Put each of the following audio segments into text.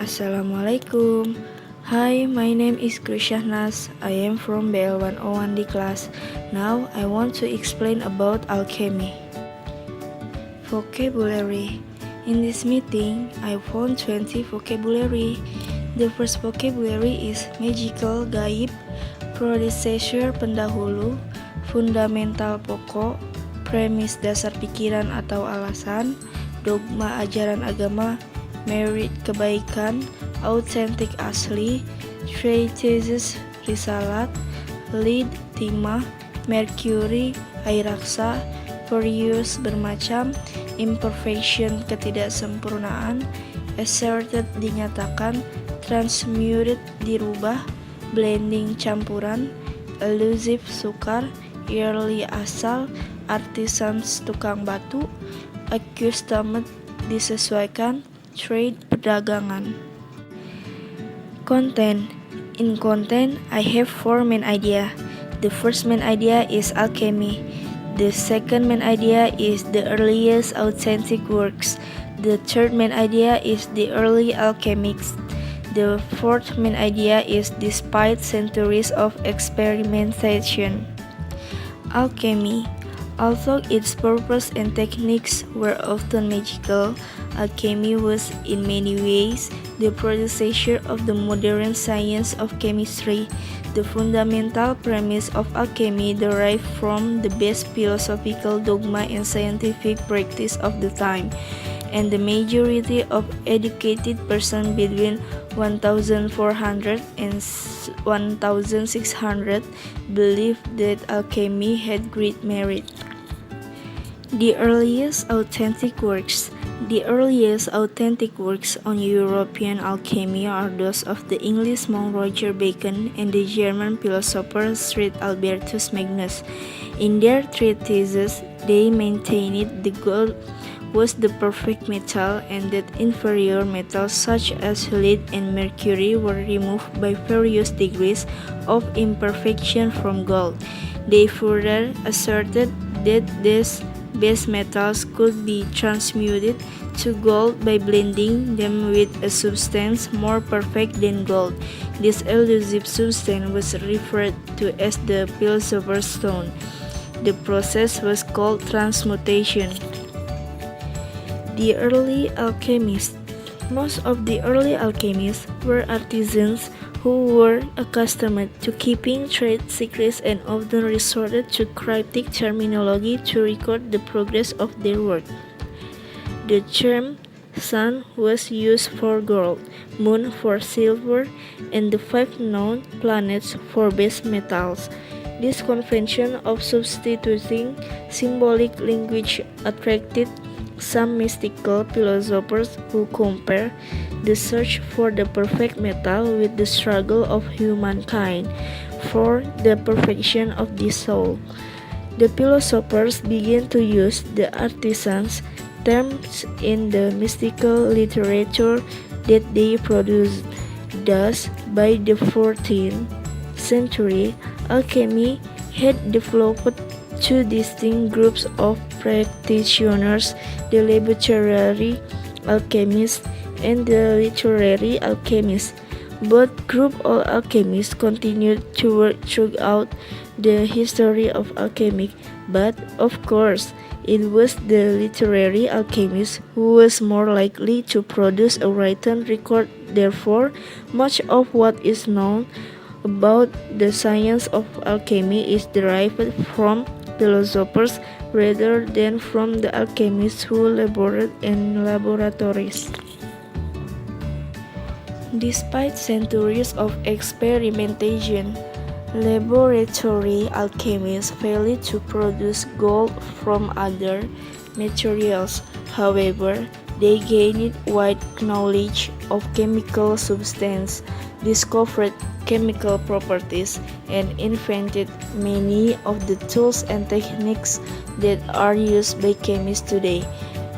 Assalamualaikum. Hi, my name is Krishnas. I am from BL101D class. Now I want to explain about alchemy. Vocabulary. In this meeting, I found 20 vocabulary. The first vocabulary is magical, gaib, predecessor, pendahulu, fundamental, pokok, premis, dasar pikiran atau alasan, dogma, ajaran agama, merit, kebaikan, authentic, asli, treatises, risalat, lead, timah, mercury, air raksa, various, bermacam, imperfection, ketidaksempurnaan, asserted, dinyatakan, transmuted, dirubah, blending, campuran, elusive, sukar, yearly, asal, artisans, tukang batu, accustomed, disesuaikan, trade, perdagangan. Content. In content, I have 4 main idea. The first main idea is alchemy. The second main idea is the earliest authentic works. The third main idea is the early alchemists. The fourth main idea is despite centuries of experimentation. Alchemy. Although its purpose and techniques were often magical, alchemy was in many ways the predecessor of the modern science of chemistry. The fundamental premise of alchemy derived from the best philosophical dogma and scientific practice of the time, and the majority of educated persons between 1400 and 1600 believed that alchemy had great merit. The earliest authentic works. The earliest authentic works on European alchemy are those of the English monk Roger Bacon and the German philosopher St. Albertus Magnus. In their treatises, they maintained the gold was the perfect metal and that inferior metals such as lead and mercury were removed by various degrees of imperfection from gold. They further asserted that these base metals could be transmuted to gold by blending them with a substance more perfect than gold. This elusive substance was referred to as the philosopher's stone. The process was called transmutation. The early alchemists. Most of the early alchemists were artisans who were accustomed to keeping trade secrets and often resorted to cryptic terminology to record the progress of their work. The term sun was used for gold, moon for silver, and the 5 known planets for base metals. This convention of substituting symbolic language attracted some mystical philosophers who compare the search for the perfect metal with the struggle of humankind for the perfection of the soul. The philosophers began to use the artisans' terms in the mystical literature that they produced. Thus, by the 14th century, alchemy had developed 2 distinct groups of practitioners, the laboratory alchemists and the literary alchemists. Both groups of alchemists continued to work throughout the history of alchemy, but of course, it was the literary alchemist who was more likely to produce a written record. Therefore, much of what is known about the science of alchemy is derived from philosophers rather than from the alchemists who labored in laboratories. Despite centuries of experimentation, laboratory alchemists failed to produce gold from other materials. However, they gained wide knowledge of chemical substances, discovered chemical properties, and invented many of the tools and techniques that are used by chemists today.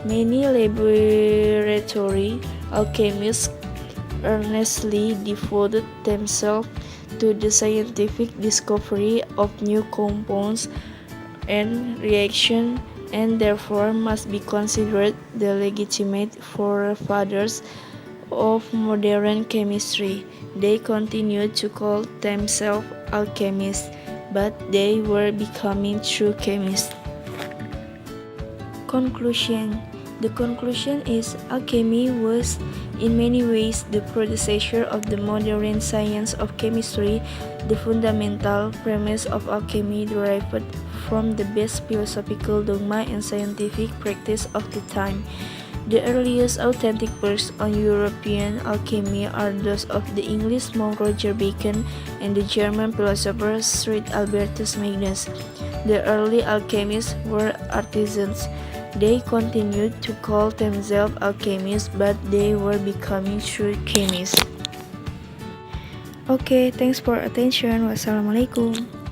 Many laboratory alchemists earnestly devoted themselves to the scientific discovery of new compounds and reactions and therefore must be considered the legitimate forefathers of modern chemistry. They continued to call themselves alchemists, but they were becoming true chemists. Conclusion. The conclusion is alchemy was in many ways the predecessor of the modern science of chemistry. The fundamental premise of alchemy derived from the best philosophical dogma and scientific practice of the time. The earliest authentic works on European alchemy are those of the English monk Roger Bacon and the German philosopher Sir Albertus Magnus. The early alchemists were artisans. They continued to call themselves alchemists, but they were becoming true chemists. Okay, thanks for attention. Wassalamualaikum.